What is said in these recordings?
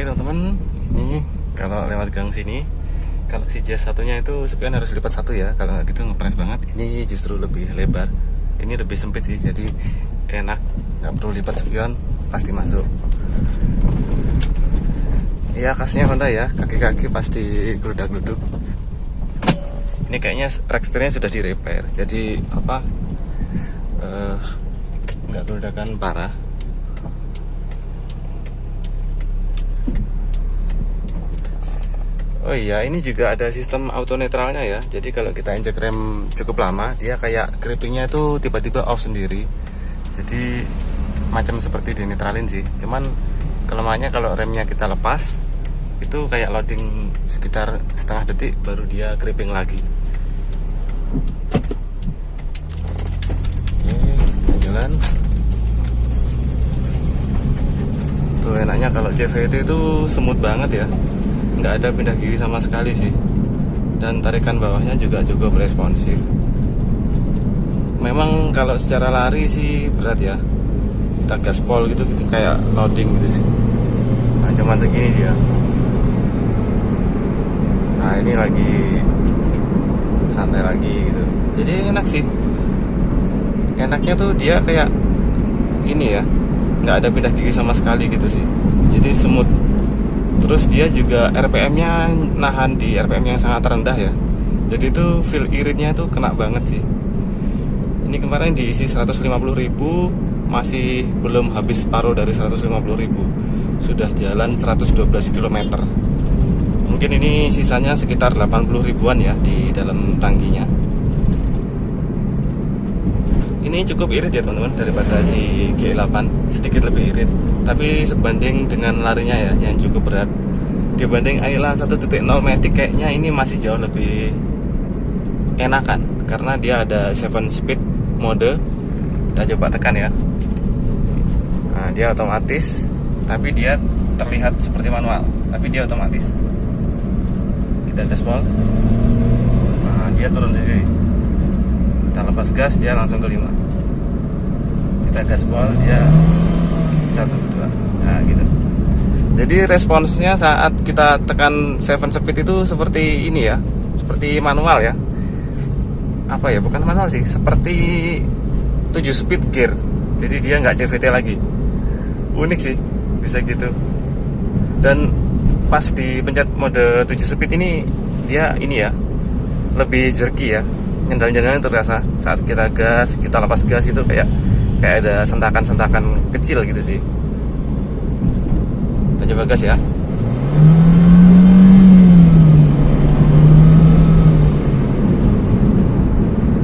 teman-teman, ini kalau lewat gang sini, kalau si Jazz satunya itu spion harus lipat satu ya, kalau nggak gitu ngepres banget. Ini justru lebih lebar, ini lebih sempit sih, jadi enak, nggak perlu lipat spion, pasti masuk. Ya khasnya Honda ya, kaki-kaki pasti geludak-geluduk. Ini kayaknya rekstirnya sudah di repair, jadi apa? Nggak geludakan parah. Oh iya, ini juga ada sistem auto netralnya ya. Jadi kalau kita injek rem cukup lama, dia kayak grippingnya itu tiba-tiba off sendiri. Jadi macam seperti dinetralin sih. Cuman kelemahannya kalau remnya kita lepas, itu kayak loading sekitar setengah detik baru dia gripping lagi. Oke, jalan. Tuh enaknya kalau CVT itu smooth banget ya. Nggak ada pindah gigi sama sekali sih, dan tarikan bawahnya juga cukup responsif. Memang kalau secara lari sih berat ya, kita gaspol gitu kayak loading gitu sih. Nah cuman segini dia. Nah ini lagi santai lagi gitu, jadi enak sih. Enaknya tuh dia kayak ini ya, nggak ada pindah gigi sama sekali gitu sih, jadi smooth. Terus dia juga RPM-nya nahan di RPM yang sangat rendah ya. Jadi itu feel iritnya itu kena banget sih. Ini kemarin diisi 150.000, masih belum habis separuh dari 150.000. Sudah jalan 112 km. Mungkin ini sisanya sekitar 80 ribuan ya di dalam tangkinya. Ini cukup irit ya teman-teman, daripada si G8, sedikit lebih irit. Tapi sebanding dengan larinya ya, yang cukup berat, dibanding Ayla 1.0 Matic, kayaknya ini masih jauh lebih enakan. Karena dia ada 7 speed mode. Kita coba tekan ya. Nah, dia otomatis, tapi dia terlihat seperti manual, tapi dia otomatis. Kita gaspol. Nah, dia turun sendiri. Kita lepas gas, dia langsung ke 5. Kita gaspol, dia 1, 2. Nah gitu. Jadi responsnya saat kita tekan 7 speed itu seperti ini ya, seperti manual ya. Apa ya, bukan manual sih, seperti 7 speed gear. Jadi dia nggak CVT lagi. Unik sih, bisa gitu. Dan pas dipencet mode 7 speed ini, dia ini ya, lebih jerky ya. Nyendal-nyendalnya terasa saat kita gas, kita lepas gas gitu, kayak ada sentakan-sentakan kecil gitu sih. Kita coba gas ya.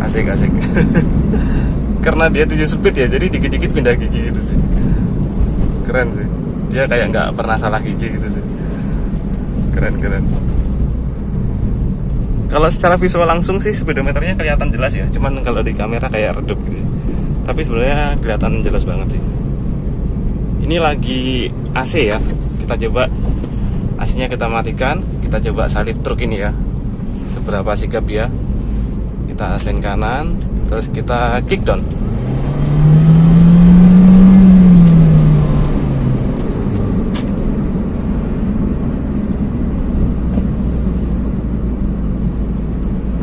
Asik. Karena dia 7 speed ya, jadi dikit-dikit pindah gigi gitu sih. Keren sih. Dia kayak nggak pernah salah gigi gitu sih. Keren. Kalau secara visual langsung sih speedometernya kelihatan jelas ya, cuman kalau di kamera kayak redup gitu. Tapi sebenarnya kelihatan jelas banget sih. Ini lagi AC ya. Kita coba AC-nya kita matikan, kita coba salip truk ini ya. Seberapa sigap dia. Kita asen kanan, terus kita kick down.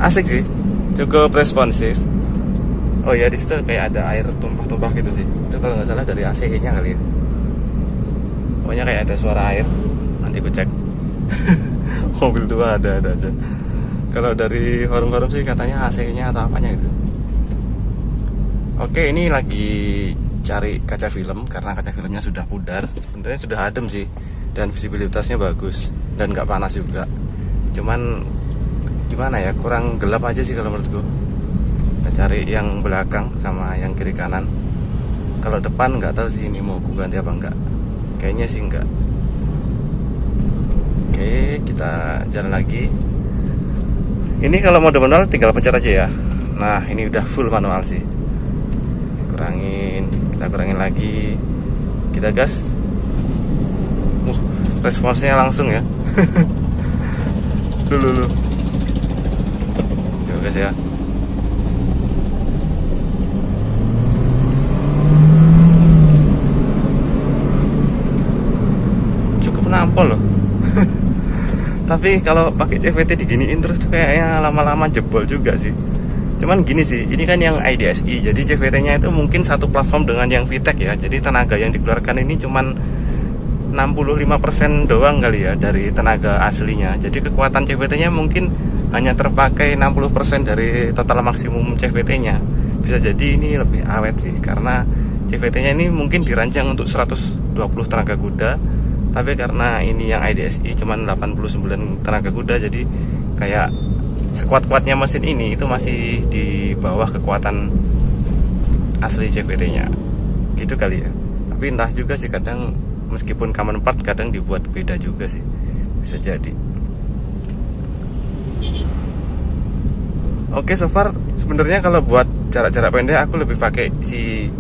Asik sih, cukup responsif. Oh ya, di situ kayak ada air tumpah-tumpah gitu sih. Itu kalau nggak salah dari AC-nya kali ya. Pokoknya kayak ada suara air. Nanti gue cek. Mobil tua ada aja. Kalau dari forum-forum sih katanya AC-nya atau apanya gitu. Oke, ini lagi cari kaca film karena kaca filmnya sudah pudar. Sebenarnya sudah adem sih, dan visibilitasnya bagus dan nggak panas juga. Cuman gimana ya, kurang gelap aja sih kalau menurutku. Kita cari yang belakang sama yang kiri kanan. Kalau depan nggak tahu sih ini mau ku ganti apa enggak. Kayaknya sih enggak. Oke, kita jalan lagi. Ini kalau mode manual tinggal pencet aja ya. Nah ini udah full manual sih. Kita kurangin lagi. Kita gas. Responsnya langsung ya. Dulu. Guys ya, cukup nampol loh. Tapi kalau pakai CVT diginiin terus tuh kayaknya lama-lama jebol juga sih. Cuman gini sih, ini kan yang IDSI, jadi CVT-nya itu mungkin satu platform dengan yang VTEC ya. Jadi tenaga yang dikeluarkan ini cuman 65% doang kali ya dari tenaga aslinya. Jadi kekuatan CVT-nya mungkin hanya terpakai 60% dari total maksimum CVT-nya. Bisa jadi ini lebih awet sih, karena CVT-nya ini mungkin dirancang untuk 120 tenaga kuda, tapi karena ini yang IDSI cuman 89 tenaga kuda, jadi kayak sekuat-kuatnya mesin ini itu masih di bawah kekuatan asli CVT-nya. Gitu kali ya. Tapi entah juga sih, kadang meskipun common part kadang dibuat beda juga sih. Bisa jadi. Oke, so far sebenarnya kalau buat jarak-jarak pendek aku lebih pakai si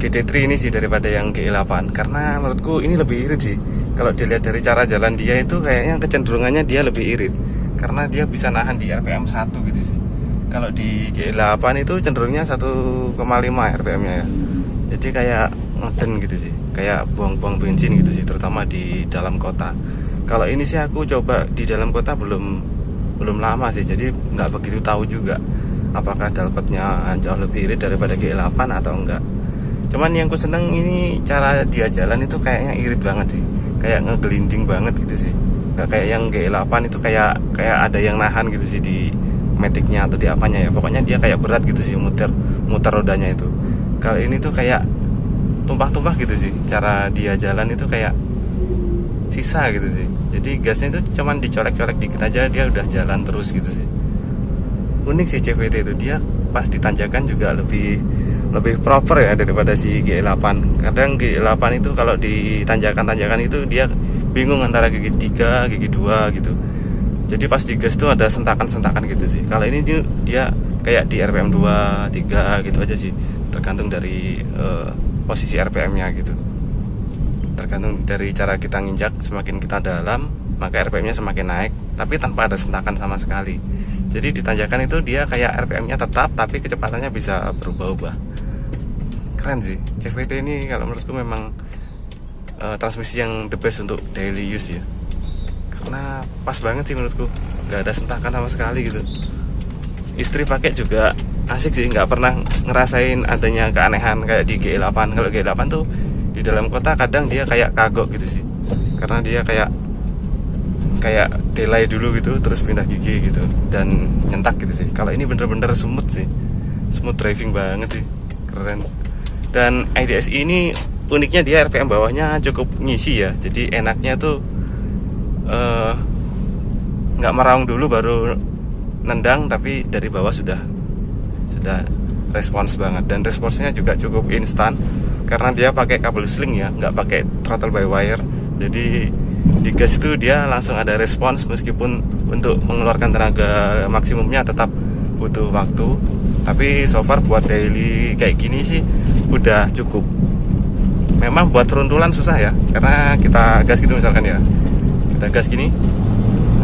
GT3 ini sih daripada yang GE8, karena menurutku ini lebih irit sih. Kalau dilihat dari cara jalan dia itu kayaknya kecenderungannya dia lebih irit, karena dia bisa nahan di RPM 1 gitu sih. Kalau di GE8 itu cenderungnya 1,5 RPM-nya ya. Jadi kayak ngeden gitu sih, kayak buang-buang bensin gitu sih, terutama di dalam kota. Kalau ini sih aku coba di dalam kota belum lama sih, jadi nggak begitu tahu juga apakah dalkotnya jauh lebih irit daripada GE8 atau enggak. Cuman yang ku seneng ini cara dia jalan itu kayaknya irit banget sih, kayak ngegelinding banget gitu sih. Nggak kayak yang GE8 itu kayak ada yang nahan gitu sih di maticnya atau di apanya ya. Pokoknya dia kayak berat gitu sih, muter rodanya itu. Kalau ini tuh kayak tumpah-tumpah gitu sih, cara dia jalan itu kayak sisa gitu sih. Jadi gasnya itu cuman dicolek-colek dikit aja dia udah jalan terus gitu sih. Unik sih CVT itu, dia pas ditanjakan juga lebih proper ya daripada si GE8. Kadang GE8 itu kalau di tanjakan-tanjakan itu dia bingung antara gigi 3, gigi 2 gitu. Jadi pas digas tuh ada sentakan-sentakan gitu sih. Kalau ini dia kayak di RPM 2, 3 gitu aja sih. Tergantung dari posisi RPM-nya gitu. Tergantung dari cara kita nginjak, semakin kita dalam maka RPM-nya semakin naik, tapi tanpa ada sentakan sama sekali. Jadi di tanjakan itu dia kayak RPM-nya tetap, tapi kecepatannya bisa berubah-ubah. Keren sih, CVT ini kalau menurutku memang transmisi yang the best untuk daily use ya. Karena pas banget sih menurutku, nggak ada sentakan sama sekali gitu. Istri pakai juga asik sih, nggak pernah ngerasain adanya keanehan kayak di GE8. Kalau GE8 tuh di dalam kota kadang dia kayak kagok gitu sih, karena dia kayak delay dulu gitu, terus pindah gigi gitu dan nyentak gitu sih. Kalau ini bener-bener smooth sih, smooth driving banget sih, keren. Dan IDSI ini uniknya dia RPM bawahnya cukup ngisi ya, jadi enaknya tuh nggak meraung dulu baru nendang, tapi dari bawah sudah respons banget. Dan responsnya juga cukup instan karena dia pakai kabel sling ya, nggak pakai throttle by wire. Jadi di gas itu dia langsung ada respons, meskipun untuk mengeluarkan tenaga maksimumnya tetap butuh waktu. Tapi so far buat daily kayak gini sih udah cukup. Memang buat runtulan susah ya, karena kita gas gitu misalkan ya, kita gas gini,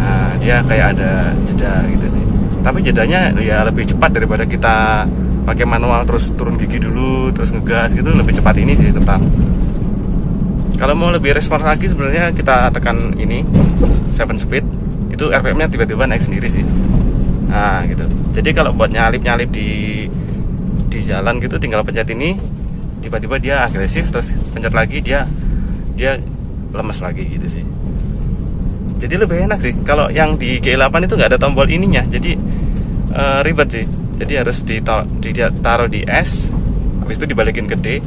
nah dia kayak ada jeda gitu sih. Tapi jedanya ya lebih cepat daripada kita pakai manual terus turun gigi dulu terus ngegas gitu, lebih cepat ini sih tetap. Kalau mau lebih respons lagi sebenarnya kita tekan ini 7 speed, itu RPM-nya tiba-tiba naik sendiri sih. Nah gitu. Jadi kalau buat nyalip di jalan gitu tinggal pencet ini, tiba-tiba dia agresif, terus pencet lagi dia lemes lagi gitu sih. Jadi lebih enak sih. Kalau yang di G8 itu nggak ada tombol ininya, jadi ribet sih. Jadi harus ditaruh di S, habis itu dibalikin ke D.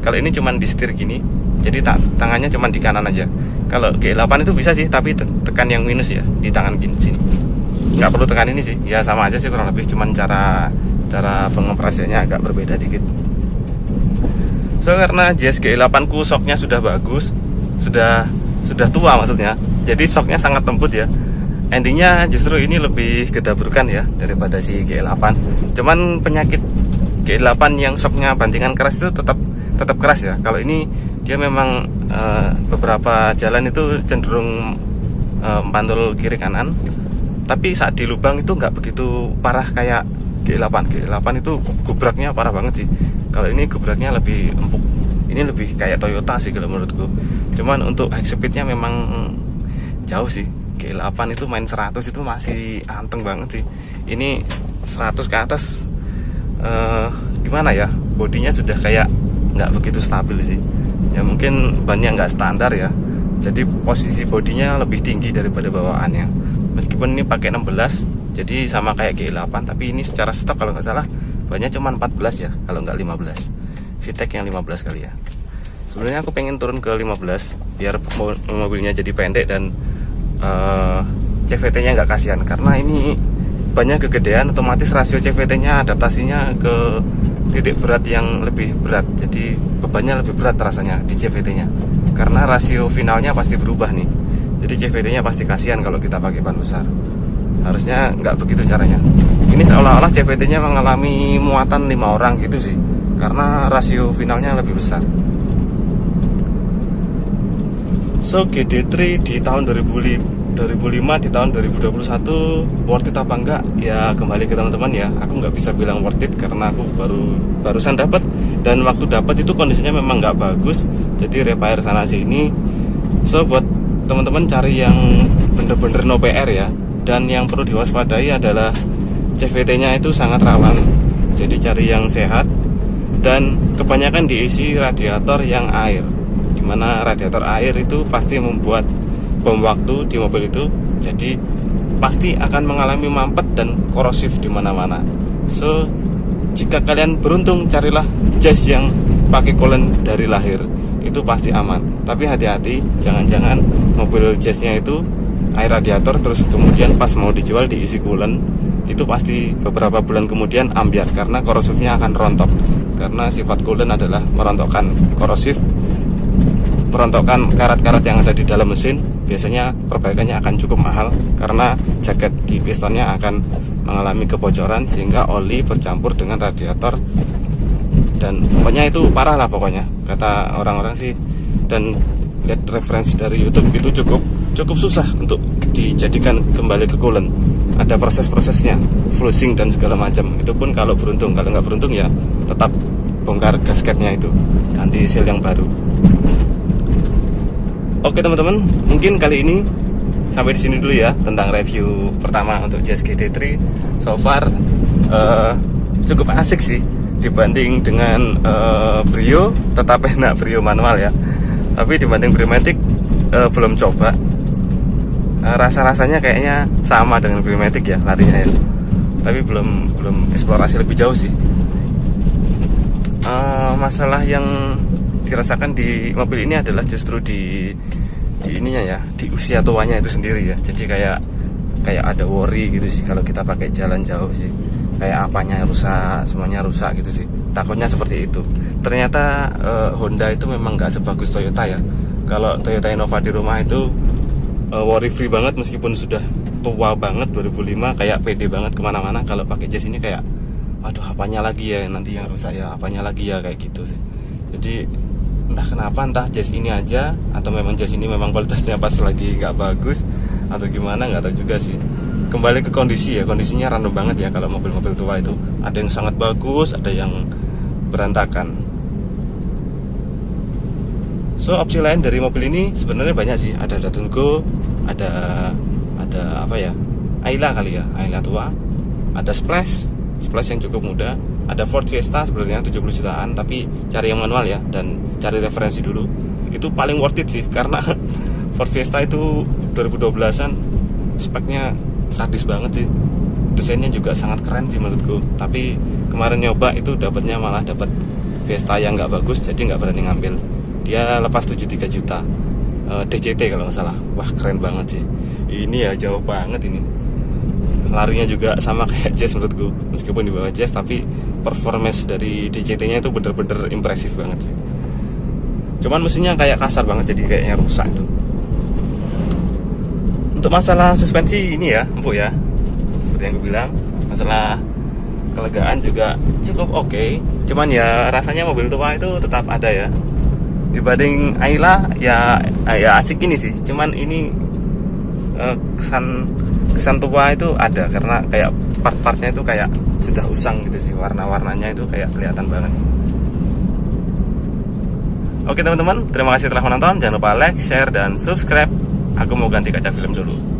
Kalau ini cuman di setir gini, jadi tangannya cuman di kanan aja. Kalau G8 itu bisa sih, tapi tekan yang minus ya di tangan gini sini. Nggak perlu tekan ini sih, ya sama aja sih kurang lebih, cuman cara pengoperasiannya agak berbeda dikit. So karena JS G8 ku shocknya sudah bagus, sudah tua maksudnya, jadi shocknya sangat lembut ya. Endingnya justru ini lebih gedabrukan ya daripada si G8. Cuman penyakit G8 yang shocknya bantingan keras itu tetap keras ya. Kalau ini dia memang beberapa jalan itu cenderung mantul kiri kanan, tapi saat di lubang itu nggak begitu parah kayak G8 itu gubraknya parah banget sih. Kalau ini gubraknya lebih empuk. Ini lebih kayak Toyota sih kalau menurutku. Cuman untuk high speednya memang jauh sih. G8 itu main 100 itu masih anteng banget sih. Ini 100 ke atas gimana ya, bodinya sudah kayak nggak begitu stabil sih ya, mungkin bannya nggak standar ya, jadi posisi bodinya lebih tinggi daripada bawaannya. Meskipun ini pakai 16 jadi sama kayak G8, tapi ini secara stok kalau nggak salah bannya cuma 14 ya, kalau nggak 15. VTEC yang 15 kali ya. Sebenarnya aku pengen turun ke 15 biar mobilnya jadi pendek dan CVT nya nggak kasihan, karena ini banyak kegedean, otomatis rasio CVT nya adaptasinya ke titik berat yang lebih berat, jadi bebannya lebih berat rasanya di CVT nya, karena rasio finalnya pasti berubah nih. Jadi CVT nya pasti kasihan kalau kita pakai ban besar. Harusnya nggak begitu caranya. Ini seolah-olah CVT nya mengalami muatan 5 orang gitu sih, karena rasio finalnya lebih besar. So GD3 di tahun 2005 di tahun 2021 worth it apa enggak? Ya kembali ke teman-teman ya. Aku nggak bisa bilang worth it karena aku barusan dapat, dan waktu dapat itu kondisinya memang nggak bagus, jadi repair sana sini. So buat teman-teman cari yang bener-bener no PR ya, dan yang perlu diwaspadai adalah CVT-nya itu sangat rawan. Jadi cari yang sehat dan kebanyakan diisi radiator yang air, dimana radiator air itu pasti membuat bom waktu di mobil itu, jadi pasti akan mengalami mampet dan korosif di mana-mana. So jika kalian beruntung, carilah jas yang pakai coolant dari lahir, itu pasti aman. Tapi hati-hati, jangan-jangan mobil jasnya itu air radiator, terus kemudian pas mau dijual diisi coolant, itu pasti beberapa bulan kemudian ambiar karena korosifnya akan rontok. Karena sifat coolant adalah merontokkan korosif, merontokkan karat-karat yang ada di dalam mesin. Biasanya perbaikannya akan cukup mahal karena jaket di pistonnya akan mengalami kebocoran sehingga oli bercampur dengan radiator, dan pokoknya itu parah lah pokoknya kata orang-orang sih. Dan lihat referensi dari YouTube itu cukup susah untuk dijadikan kembali ke coolant. Ada proses-prosesnya, flushing dan segala macam. Itu pun kalau beruntung, kalau nggak beruntung ya tetap bongkar gasketnya itu, ganti seal yang baru. Oke teman-teman, mungkin kali ini sampai di sini dulu ya tentang review pertama untuk Jazz GD3. So far cukup asik sih dibanding dengan Brio, tetap enak Brio manual ya. Tapi dibanding Brio Matic belum coba. Rasa-rasanya kayaknya sama dengan Brio Matic ya larinya ya. Tapi belum eksplorasi lebih jauh sih. Masalah yang dirasakan di mobil ini adalah justru di ininya ya, di usia tuanya itu sendiri ya. Jadi kayak ada worry gitu sih kalau kita pakai jalan jauh sih, kayak apanya rusak, semuanya rusak gitu sih, takutnya seperti itu. Ternyata Honda itu memang nggak sebagus Toyota ya. Kalau Toyota Innova di rumah itu worry free banget, meskipun sudah tua banget 2005, kayak pede banget kemana-mana. Kalau pakai Jazz ini kayak waduh apanya lagi ya nanti yang rusak ya, apanya lagi ya, kayak gitu sih. Jadi entah kenapa, entah Jazz ini aja atau memang Jazz ini memang kualitasnya pas lagi nggak bagus atau gimana, nggak tahu juga sih. Kembali ke kondisi ya, kondisinya random banget ya kalau mobil-mobil tua itu. Ada yang sangat bagus, ada yang berantakan. So opsi lain dari mobil ini sebenarnya banyak sih. Ada Tungo, ada apa ya, Ayla kali ya, Ayla tua. Ada Splash yang cukup muda. Ada Ford Fiesta sebenarnya 70 jutaan, tapi cari yang manual ya, dan cari referensi dulu. Itu paling worth it sih, karena Ford Fiesta itu 2012an, speknya sadis banget sih. Desainnya juga sangat keren sih menurutku. Tapi kemarin nyoba itu dapatnya malah dapat Fiesta yang nggak bagus, jadi nggak berani ngambil. Dia lepas 73 juta DCT kalau nggak salah. Wah keren banget sih. Ini ya jauh banget ini. Larinya juga sama kayak Jazz menurutku, meskipun di bawah Jazz, tapi performance dari DCT-nya itu bener-bener impresif banget sih. Cuman mesinnya kayak kasar banget, jadi kayaknya rusak itu. Untuk masalah suspensi ini ya empuk ya, seperti yang gue bilang. Masalah kelegaan juga cukup oke. Cuman ya rasanya mobil tua itu tetap ada ya. Dibanding Ayla ya asik ini sih. Cuman ini kesan tua itu ada, karena kayak part-partnya itu kayak sudah usang gitu sih, warna-warnanya itu kayak kelihatan banget. Oke teman-teman, terima kasih telah menonton. Jangan lupa like, share, dan subscribe. Aku mau ganti kaca film dulu.